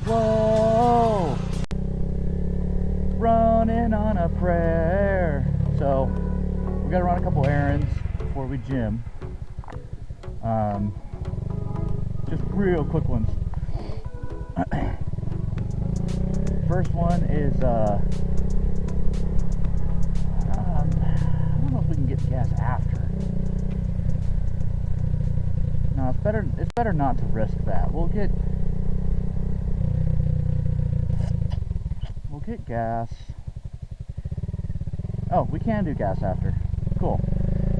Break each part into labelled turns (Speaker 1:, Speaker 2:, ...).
Speaker 1: Whoa, running on a prayer. So we gotta run a couple errands before we gym. Just real quick ones. First one is I don't know if we can get gas after. No, it's better not to risk that. We'll get gas. Oh, we can do gas after. Cool.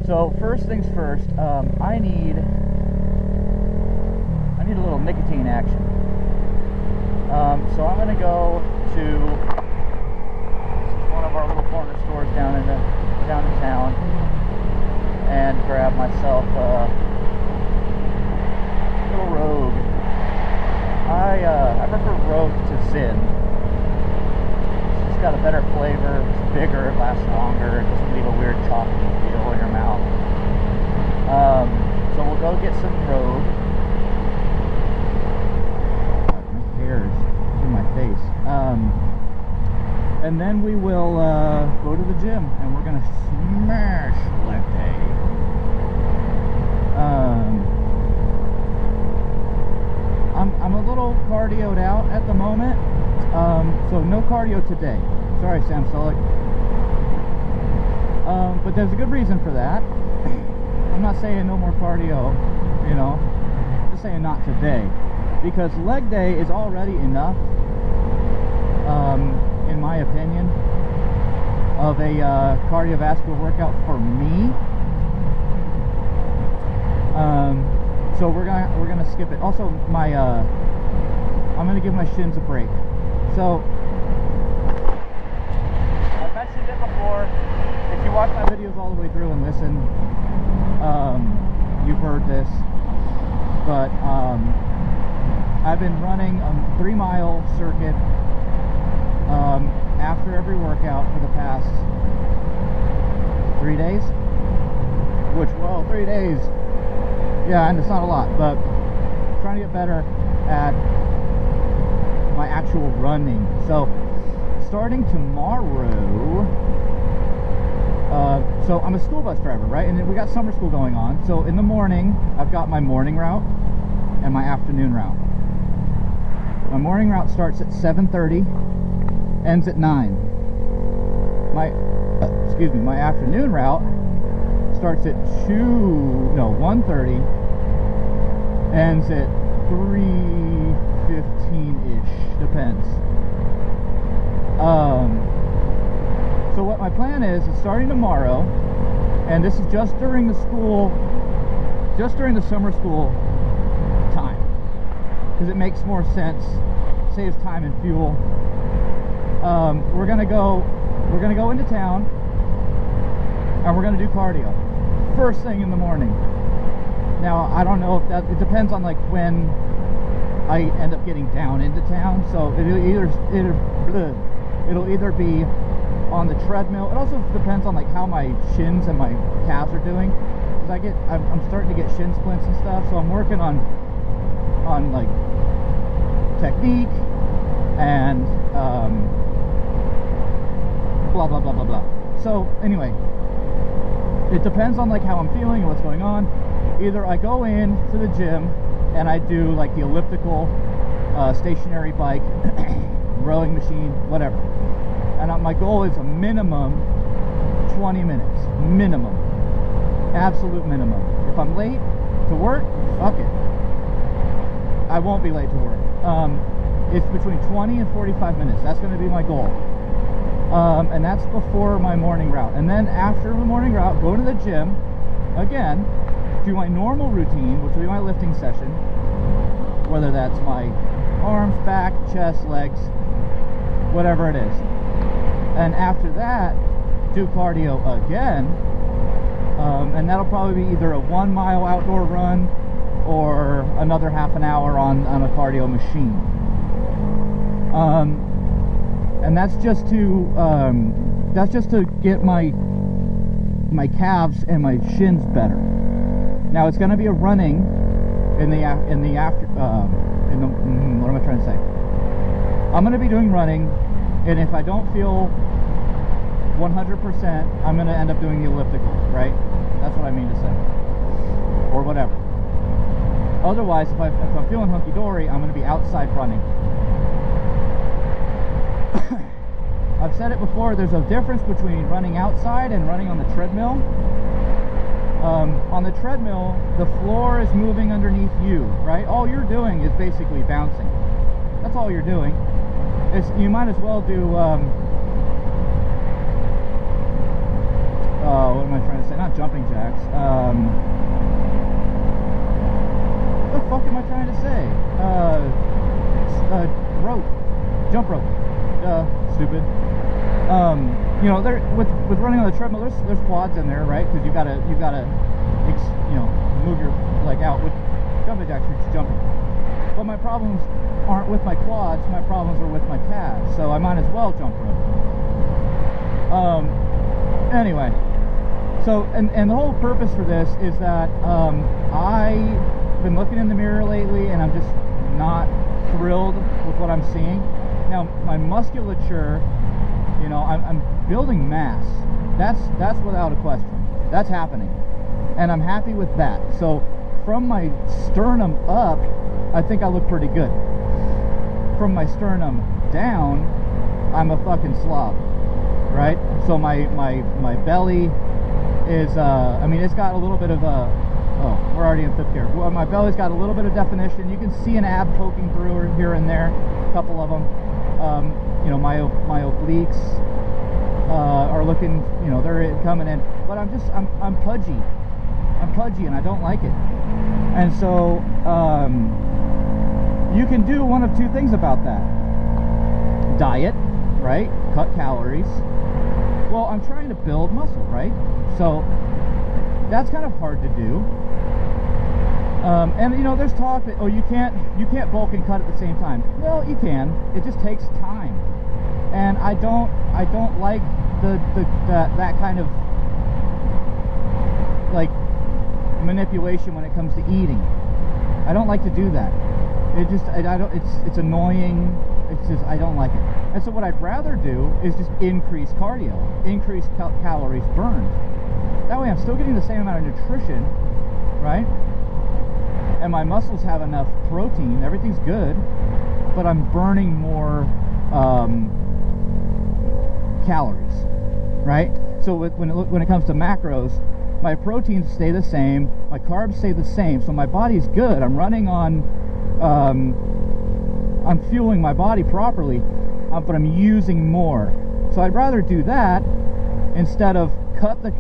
Speaker 1: So first things first, I need a little nicotine action. So I'm gonna go to one of our little corner stores down in town and grab myself a little Rogue. I prefer Rogue to Zyn. It's got a better flavor, it's bigger, it lasts longer, it doesn't leave a weird chocolatey feel in your mouth. So we'll go get some Rogue. My hair's in my face. And then we will go to the gym and we're gonna smash leg day. I'm a little cardioed out at the moment. So no cardio today. Sorry, Sam Sullick. But there's a good reason for that. I'm not saying no more cardio, you know. Just saying not today. Because leg day is already enough, in my opinion, of a cardiovascular workout for me. So we're gonna skip it. Also, I'm gonna give my shins a break. So I've mentioned it before. If you watch my videos all the way through and listen, you've heard this. But I've been running a 3-mile circuit after every workout for the past 3 days. Which, well, 3 days. Yeah, and it's not a lot, but I'm trying to get better at my actual running. So starting tomorrow, so I'm a school bus driver, right? And then we got summer school going on. So in the morning, I've got my morning route and my afternoon route. My morning route starts at 7:30, ends at 9. My afternoon route starts at 1:30, ends at 3:15-ish, depends. So what my plan is starting tomorrow, and this is just during the summer school time, because it makes more sense, saves time and fuel. We're gonna go into town and we're gonna do cardio first thing in the morning. Now I don't know if it depends on like when I end up getting down into town. So it'll either be on the treadmill. It also depends on like how my shins and my calves are doing, because I'm starting to get shin splints and stuff. So I'm working on like technique and blah blah blah blah blah. So anyway, it depends on like how I'm feeling and what's going on. Either I go in to the gym and I do like the elliptical, stationary bike, rowing machine, whatever. And my goal is a minimum 20 minutes, minimum, absolute minimum. If I'm late to work, fuck it, I won't be late to work. It's between 20 and 45 minutes. That's going to be my goal. And that's before my morning route. And then after the morning route, go to the gym again, do my normal routine, which will be my lifting session, whether that's my arms, back, chest, legs, whatever it is. And after that, do cardio again, and that'll probably be either a 1-mile outdoor run or another half an hour on a cardio machine. And that's just to get my calves and my shins better. Now it's going to be a running what am I trying to say? I'm going to be doing running, and if I don't feel 100%, I'm going to end up doing the elliptical, right? That's what I mean to say, or whatever. Otherwise, if I'm feeling hunky-dory, I'm going to be outside running. I've said it before, there's a difference between running outside and running on the treadmill. On the treadmill, the floor is moving underneath you, right? All you're doing is basically bouncing. That's all you're doing. You might as well do, what am I trying to say? Not jumping jacks. What the fuck am I trying to say? Rope. Jump rope. Stupid. You know, with running on the treadmill, there's quads in there, right? Because you gotta move your leg out. With jumping jacks, you're just jumping. But my problems aren't with my quads. My problems are with my calves. So I might as well jump rope. Anyway, so and the whole purpose for this is that I've been looking in the mirror lately, and I'm just not thrilled with what I'm seeing. Now, my musculature, you know, I'm building mass. That's without a question. That's happening, and I'm happy with that. So from my sternum up, I think I look pretty good. From my sternum down, I'm a fucking slob, right? So my belly is, I mean, it's got a little bit of a, oh, we're already in 5th gear. Well, my belly's got a little bit of definition. You can see an ab poking through here and there, a couple of them. You know, my obliques are looking, you know, they're coming in, but I'm pudgy. I'm pudgy, and I don't like it. And so you can do one of two things about that. Diet, right? Cut calories. Well, I'm trying to build muscle, right? So that's kind of hard to do. And you know, there's talk that, oh, you can't bulk and cut at the same time. Well, you can. It just takes time. And I don't like that kind of like manipulation when it comes to eating. I don't like to do that. It's annoying. It's just, I don't like it. And so what I'd rather do is just increase cardio, increase calories burned. That way I'm still getting the same amount of nutrition, right? And my muscles have enough protein, everything's good, but I'm burning more calories, right? So when it comes to macros, my proteins stay the same, my carbs stay the same, so my body's good. I'm running on, I'm fueling my body properly, but I'm using more. So I'd rather do that instead of cut the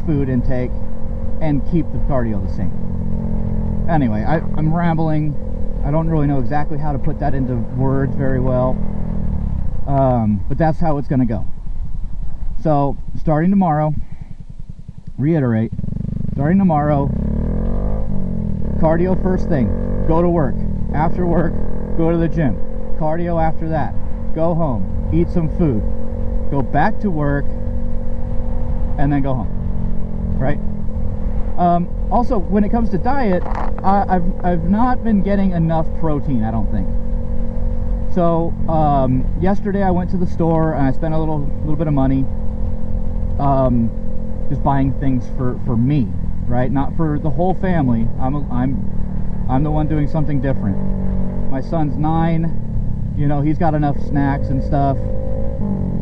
Speaker 1: food intake and keep the cardio the same. Anyway, I'm rambling. I don't really know exactly how to put that into words very well, but that's how it's going to go. So starting tomorrow, reiterate, starting tomorrow, cardio first thing, go to work. After work, go to the gym. Cardio after that, go home, eat some food, go back to work, and then go home, right? Also, when it comes to diet, I've not been getting enough protein, I don't think. So yesterday I went to the store and I spent a little bit of money just buying things for me, right? Not for the whole family. I'm the one doing something different. My son's 9, you know, he's got enough snacks and stuff.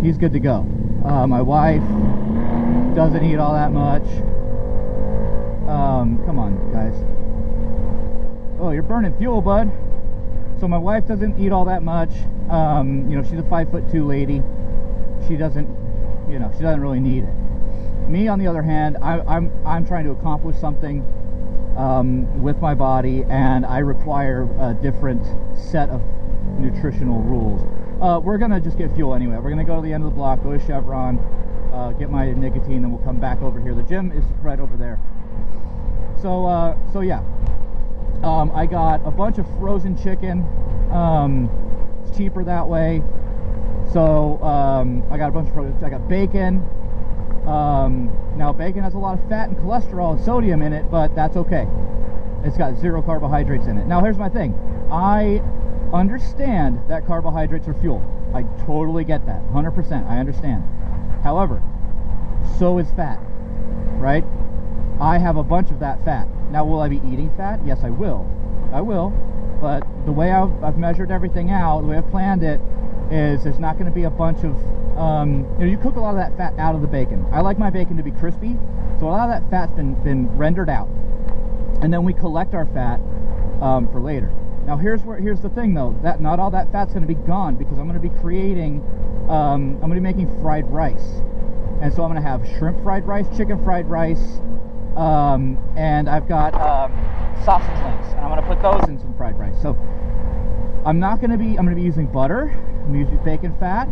Speaker 1: He's good to go. My wife doesn't eat all that much. Come on, guys. Oh, you're burning fuel, bud. So my wife doesn't eat all that much. You know, she's a 5'2" lady. She doesn't, you know, she doesn't really need it. Me, on the other hand, I'm trying to accomplish something with my body, and I require a different set of nutritional rules. We're gonna just get fuel anyway. We're gonna go to the end of the block, go to Chevron, get my nicotine, and we'll come back over here. The gym is right over there. So yeah, I got a bunch of frozen chicken. It's cheaper that way. So I got a bunch of frozen. I got bacon. Now bacon has a lot of fat and cholesterol and sodium in it, but that's okay. It's got 0 carbohydrates in it. Now here's my thing. understand that carbohydrates are fuel. I totally get that, 100%, I understand. However, so is fat, right? I have a bunch of that fat. Now, will I be eating fat? Yes, I will. I will, but the way I've measured everything out, the way I've planned it, is there's not going to be a bunch of, you know, you cook a lot of that fat out of the bacon. I like my bacon to be crispy, so a lot of that fat's been rendered out. And then we collect our fat for later. Now here's the thing though, that not all that fat's going to be gone, because I'm going to be creating, I'm going to be making fried rice. And so I'm going to have shrimp fried rice, chicken fried rice, and I've got sausage links, and I'm going to put those in some fried rice. So I'm going to be using butter, I'm going to use bacon fat,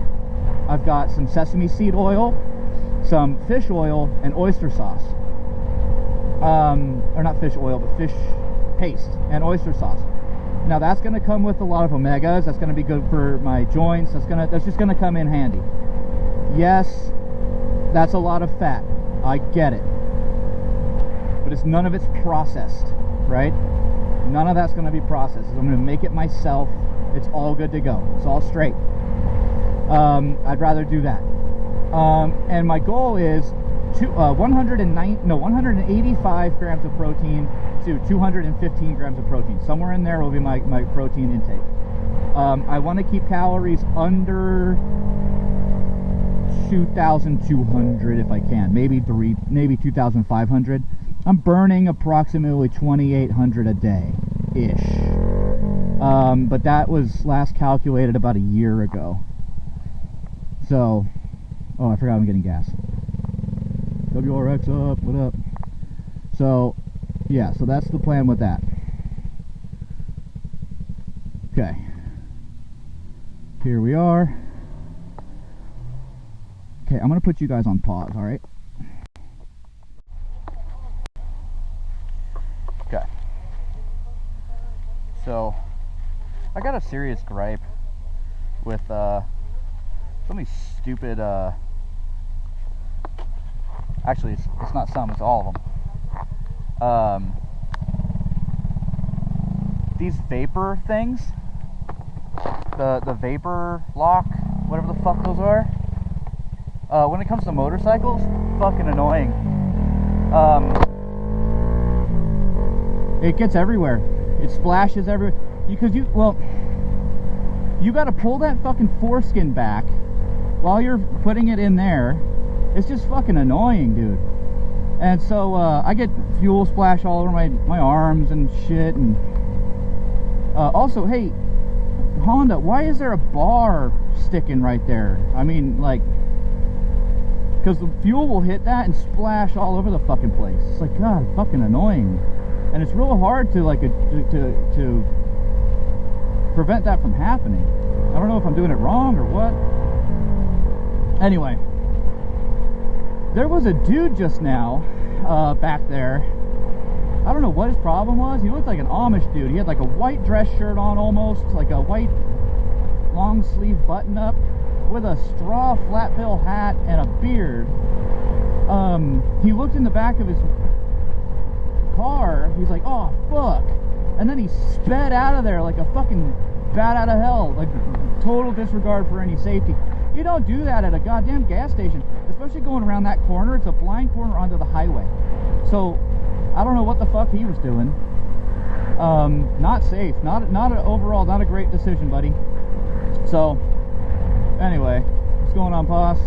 Speaker 1: I've got some sesame seed oil, some fish oil, and oyster sauce. Or not fish oil, but fish paste and oyster sauce. Now that's going to come with a lot of omegas. That's going to be good for my joints. That's just going to come in handy. Yes, that's a lot of fat. I get it. But none of it's processed, right? None of that's going to be processed. I'm going to make it myself. It's all good to go. It's all straight. I'd rather do that. And my goal is 185 grams of protein to 215 grams of protein. Somewhere in there will be my protein intake. I want to keep calories under 2,200 if I can. Maybe 2,500. I'm burning approximately 2,800 a day-ish. But that was last calculated about a year ago. So, oh, I forgot I'm getting gas. WRX up, what up? So, yeah, so that's the plan with that. Okay. Here we are. Okay, I'm going to put you guys on pause, alright? Okay. So, I got a serious gripe with so many stupid, actually it's not some, it's all of them. These vapor things, the vapor lock, whatever the fuck those are, when it comes to motorcycles, fucking annoying. It gets everywhere. It splashes everywhere. Because you gotta pull that fucking foreskin back while you're putting it in there. It's just fucking annoying, dude. And so I get fuel splash all over my arms and shit. And also, hey, Honda, why is there a bar sticking right there? I mean, like, because the fuel will hit that and splash all over the fucking place. It's like, God, fucking annoying. And it's real hard to like to prevent that from happening. I don't know if I'm doing it wrong or what. Anyway, there was a dude just now back there. I don't know what his problem was. He looked like an Amish dude. He had like a white dress shirt on, almost like a white long sleeve button up with a straw flat bill hat and a beard. He looked in the back of his car. He's like, oh fuck, and then he sped out of there like a fucking bat out of hell, like total disregard for any safety. You don't do that at a goddamn gas station, especially going around that corner. It's a blind corner onto the highway. So I don't know what the fuck he was doing. Not safe. Overall, not a great decision, buddy. So anyway, what's going on, Poss?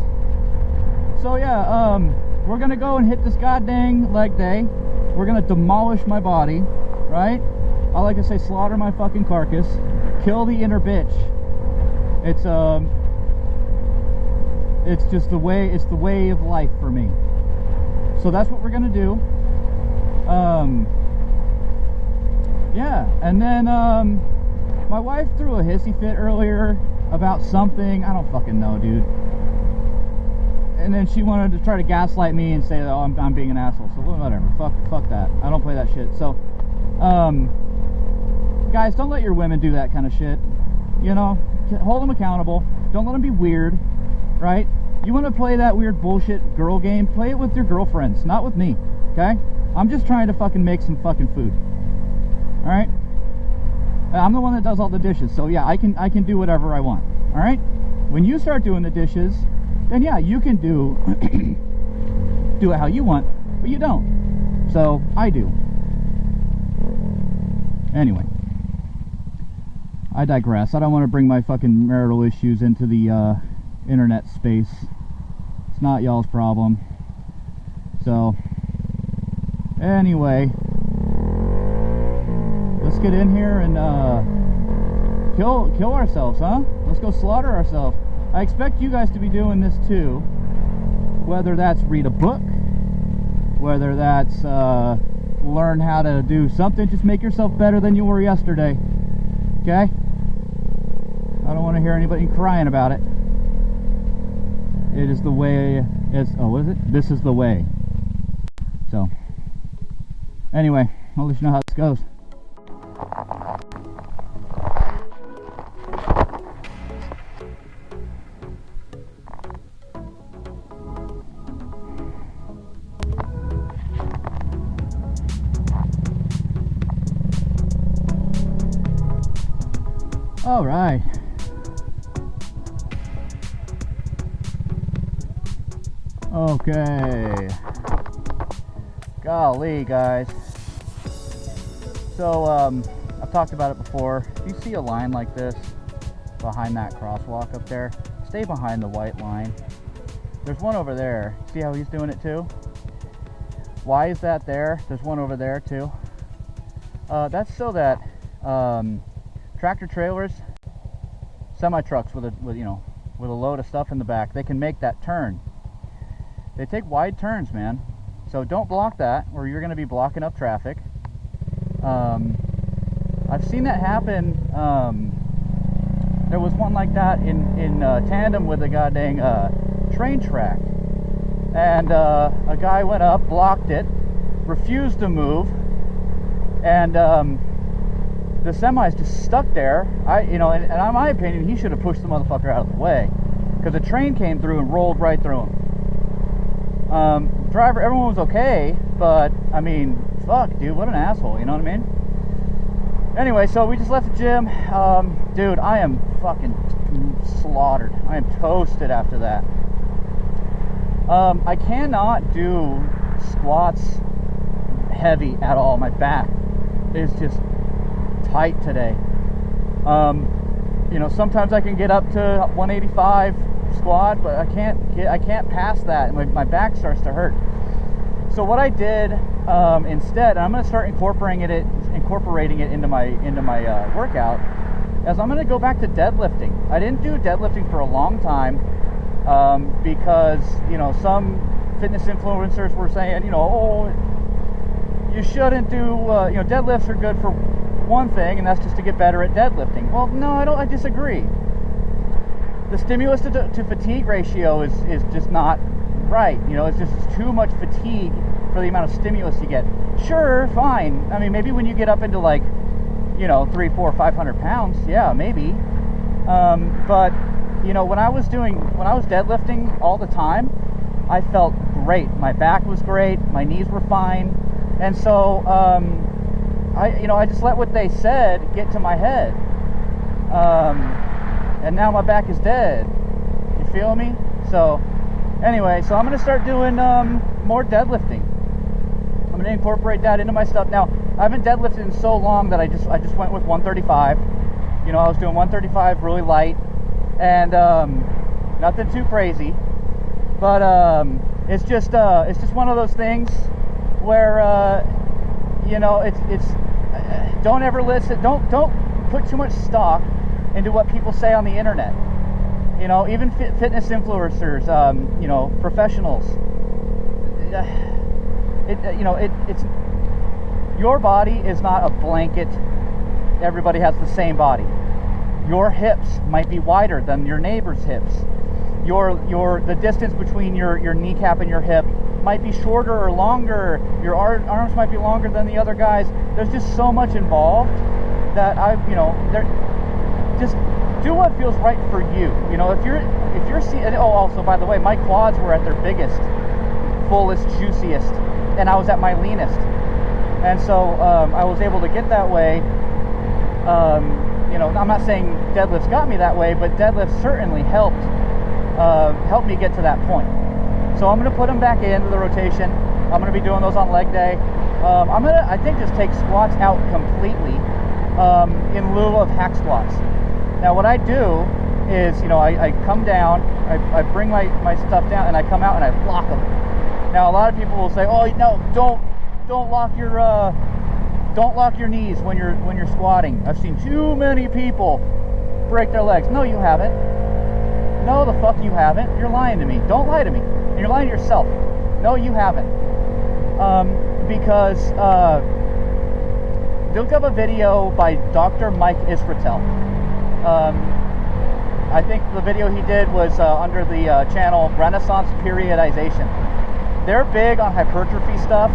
Speaker 1: So yeah, we're gonna go and hit this goddamn leg day. We're gonna demolish my body, right? I like to say slaughter my fucking carcass, kill the inner bitch. It's just the way, it's the way of life for me. So that's what we're gonna do. Yeah, and then my wife threw a hissy fit earlier about something. I don't fucking know, dude. And then she wanted to try to gaslight me and say, oh, I'm being an asshole. So whatever, fuck that. I don't play that shit. So guys, don't let your women do that kind of shit. You know, hold them accountable. Don't let them be weird, right? You want to play that weird bullshit girl game, play it with your girlfriends, not with me, okay? I'm just trying to fucking make some fucking food. Alright? I'm the one that does all the dishes, so yeah, I can do whatever I want. All right. When you start doing the dishes, then yeah, you can do do it how you want, but you don't. So I do. Anyway, I digress. I don't want to bring my fucking marital issues into the internet space. It's not y'all's problem. So anyway, let's get in here and kill ourselves, huh? Let's go slaughter ourselves. I expect you guys to be doing this too, whether that's read a book, whether that's learn how to do something. Just make yourself better than you were yesterday, okay? I don't want to hear anybody crying about it. It is the way. Oh, what is it? This is the way. So anyway, I'll let you know how this goes. All right. Okay. Golly, guys. So, I've talked about it before. If you see a line like this behind that crosswalk up there, stay behind the white line. There's one over there. See how he's doing it too? Why is that there? There's one over there too. That's so that tractor trailers, semi trucks with a load of stuff in the back, they can make that turn. They take wide turns, man. So don't block that, or you're going to be blocking up traffic. I've seen that happen. There was one like that in tandem with a goddamn train track, and a guy went up, blocked it, refused to move, and the semi's just stuck there. And in my opinion, he should have pushed the motherfucker out of the way, because the train came through and rolled right through him. Driver, everyone was okay, but I mean, fuck, dude, what an asshole, you know what I mean? Anyway, so we just left the gym. Dude, I am fucking slaughtered. I am toasted after that. I cannot do squats heavy at all. My back is just tight today. Sometimes I can get up to 185 squat, but I can't pass that. My back starts to hurt. So what I did instead, and I'm going to start incorporating it into my workout, is I'm going to go back to deadlifting. I didn't do deadlifting for a long time because some fitness influencers were saying, oh, you shouldn't do deadlifts are good for one thing, and that's just to get better at deadlifting. Well, no, I disagree. The stimulus to fatigue ratio is just not right. It's too much fatigue for the amount of stimulus you get. Sure, fine. I mean, maybe when you get up into 300, 400, 500 pounds, yeah, maybe. But when I was deadlifting all the time, I felt great. My back was great. My knees were fine, and so I just let what they said get to my head. And now my back is dead. You feel me? So anyway, so I'm going to start doing more deadlifting. I'm going to incorporate that into my stuff. Now, I haven't deadlifted in so long that I just went with 135. I was doing 135 really light, and nothing too crazy. But it's just one of those things where it's don't ever listen. Don't put too much stock into what people say on the internet. Even fitness influencers, professionals. It's your body is not a blanket. Everybody has the same body. Your hips might be wider than your neighbor's hips. The distance between your kneecap and your hip might be shorter or longer. Your arms might be longer than the other guys. There's just so much involved that just do what feels right for you. If you're seeing. Oh, also, by the way, my quads were at their biggest, fullest, juiciest, and I was at my leanest, and so I was able to get that way You know, I'm not saying deadlifts got me that way, but deadlifts certainly helped me get to that point. So I'm going to put them back into the rotation. I'm going to be doing those on leg day. I'm going to, I think, just take squats out completely in lieu of hack squats. Now what I do is, you know, I come down, I bring my stuff down, and I come out and I block them. Now a lot of people will say, oh no, don't lock your knees when you're squatting. I've seen too many people break their legs. No, you haven't. No, the fuck you haven't. You're lying to me. Don't lie to me. You're lying to yourself. No, you haven't. Because look up a video by Dr. Mike Israetel. I think the video he did was under the channel Renaissance Periodization. They're big on hypertrophy stuff,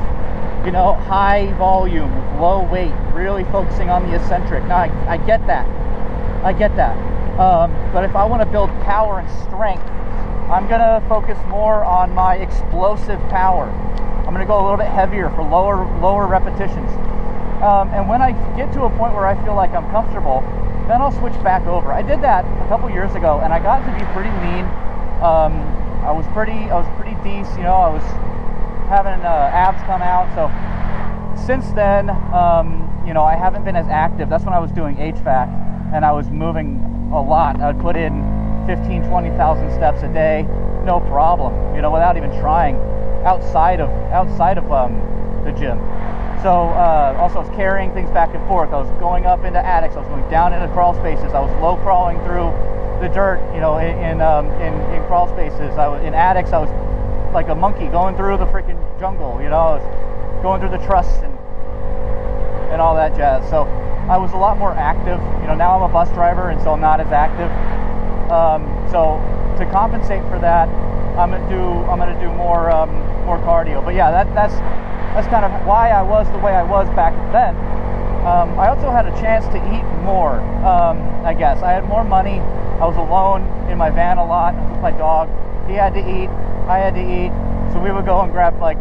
Speaker 1: you know, high volume, low weight, really focusing on the eccentric. Now, I get that. I get that. But if I want to build power and strength, I'm going to focus more on my explosive power. I'm going to go a little bit heavier for lower repetitions. And when I get to a point where I feel like I'm comfortable, then I'll switch back over. I did that a couple years ago, and I got to be pretty lean. I was pretty decent, you know. I was having abs come out. So since then, you know, I haven't been as active. That's when I was doing HVAC, and I was moving a lot. I'd put in 15, 20,000 steps a day, no problem, you know, without even trying, outside of the gym. So also I was carrying things back and forth. I was going up into attics. I was going down into crawl spaces. I was low crawling through the dirt, you know, in crawl spaces. In attics. I was like a monkey going through the freaking jungle. You know, I was going through the trusses and all that jazz. So I was a lot more active. You know, now I'm a bus driver, and so I'm not as active. So to compensate for that, I'm gonna do more cardio. But yeah, that's kind of why I was the way I was back then. I also had a chance to eat more, I guess. I had more money. I was alone in my van a lot. I was with my dog. He had to eat. I had to eat. So we would go and grab, like,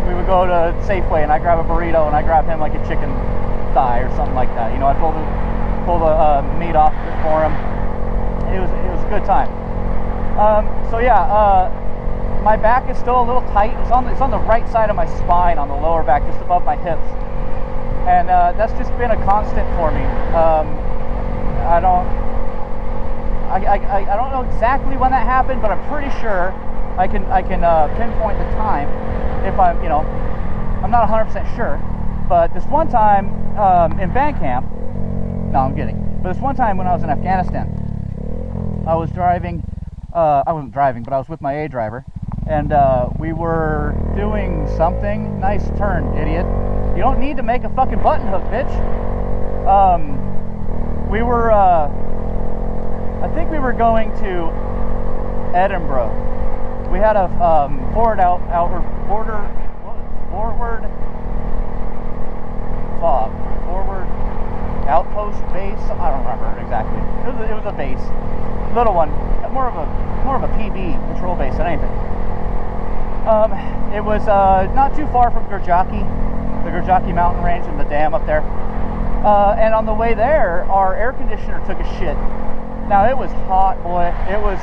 Speaker 1: we would go to Safeway, and I'd grab a burrito, and I'd grab him like a chicken thigh or something like that. You know, I'd pull the meat off for him. It was a good time. So yeah, my back is still a little tight. It's on the right side of my spine, on the lower back, just above my hips, and that's just been a constant for me. I don't know exactly when that happened, but I'm pretty sure I can pinpoint the time. If I'm, you know, I'm not 100% sure, but this one time in band camp, no, I'm kidding. But this one time when I was in Afghanistan, I was driving. I wasn't driving, but I was with my A driver, and we were doing something. Nice turn, idiot. You don't need to make a fucking button hook, bitch. We were, I think we were going to Edinburgh. We had a forward outpost base. I don't remember exactly. It was a base, little one, more of a PB, patrol base than anything. It was not too far from Gurjaki, the Gurjaki mountain range, and the dam up there. And on the way there, our air conditioner took a shit. Now it was hot, boy. It was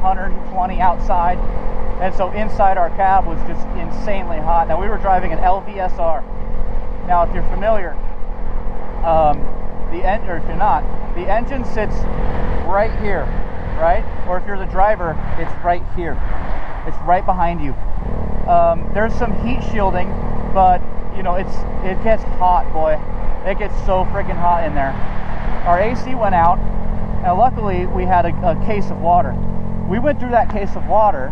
Speaker 1: 120 outside, and so inside our cab was just insanely hot. Now we were driving an LVSR. Now if you're familiar, or if you're not, the engine sits right here, right? Or if you're the driver, it's right here. It's right behind you. There's some heat shielding, but you know, it gets hot, boy. It gets so freaking hot in there. Our AC went out, and luckily we had a case of water. We went through that case of water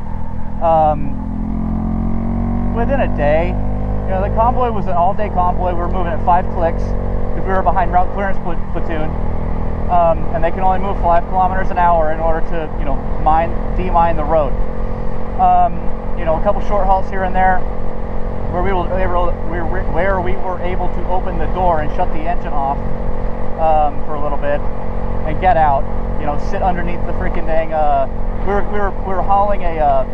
Speaker 1: within a day. You know, the convoy was an all-day convoy. We were moving at 5 clicks because we were behind route clearance platoon, and they can only move 5 kilometers an hour in order to, you know, demine the road. You know, a couple short halts here and there where we were able to open the door and shut the engine off for a little bit and get out. You know, sit underneath the freaking dang. We were hauling a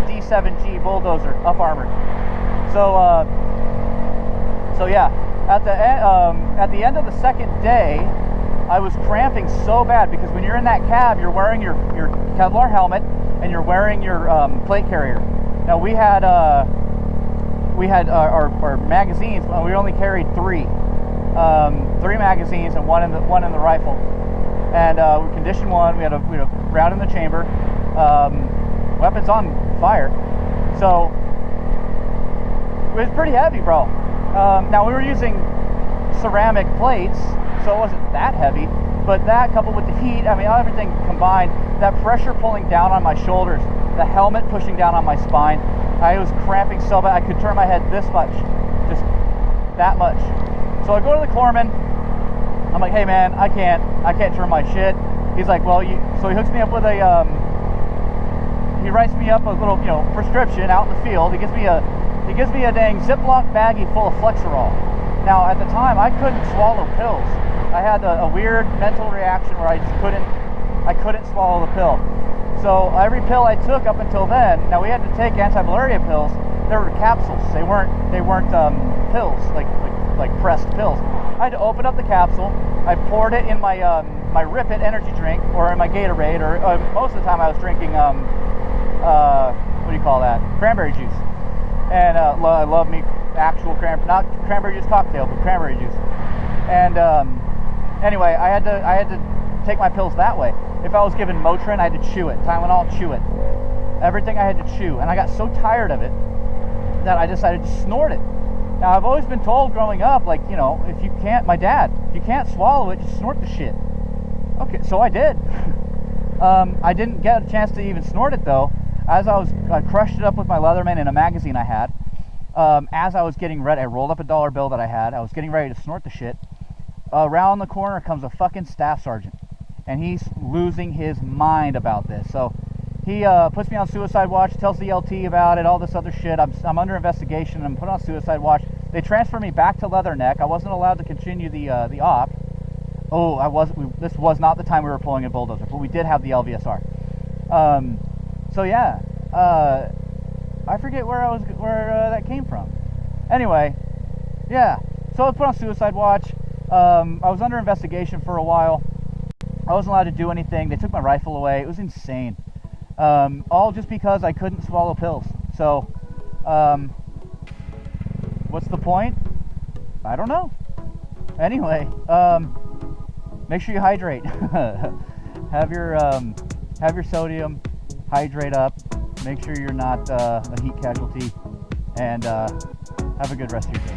Speaker 1: D7G bulldozer, up armored. So yeah, At the end of the second day, I was cramping so bad because when you're in that cab, you're wearing your Kevlar helmet and you're wearing your plate carrier. Now we had our magazines. We only carried three magazines and one in the rifle. And we conditioned one. We had a round in the chamber. Weapons on fire. So it was pretty heavy, bro. Now we were using ceramic plates, so it wasn't that heavy, but that coupled with the heat, I mean, everything combined, that pressure pulling down on my shoulders, the helmet pushing down on my spine, I was cramping so bad I could turn my head this much, just that much. So I go to the corpsman. I'm like, hey man, I can't turn my shit. He's like, well, so he hooks me up with a he writes me up a little, prescription out in the field. He gives me a dang Ziploc baggie full of Flexerol. Now, at the time, I couldn't swallow pills. I had a weird mental reaction where I couldn't swallow the pill. So every pill I took up until then, now we had to take anti-malaria pills. They were capsules. They weren't pills, like pressed pills. I had to open up the capsule. I poured it in my my Rip It energy drink or in my Gatorade, or most of the time I was drinking what do you call that? Cranberry juice. And I love me actual not cranberry juice cocktail, but cranberry juice. And anyway, I had to take my pills that way. If I was given Motrin, I had to chew it. Tylenol, chew it. Everything I had to chew. And I got so tired of it that I decided to snort it. Now, I've always been told growing up, like, if you can't swallow it, just snort the shit. Okay, so I did. I didn't get a chance to even snort it, though. As I crushed it up with my Leatherman in a magazine I had. As I was getting ready, I rolled up a $1 bill that I had. I was getting ready to snort the shit. Around the corner comes a fucking staff sergeant. And he's losing his mind about this. So he puts me on suicide watch, tells the LT about it, all this other shit. I'm under investigation. I'm put on suicide watch. They transfer me back to Leatherneck. I wasn't allowed to continue the op. This was not the time we were pulling a bulldozer, but we did have the LVSR. So yeah, I forget where that came from. Anyway, yeah. So I was put on suicide watch. I was under investigation for a while. I wasn't allowed to do anything. They took my rifle away. It was insane. All just because I couldn't swallow pills. So, what's the point? I don't know. Anyway, make sure you hydrate. Have your sodium. Hydrate up. Make sure you're not a heat casualty. And have a good rest of your day.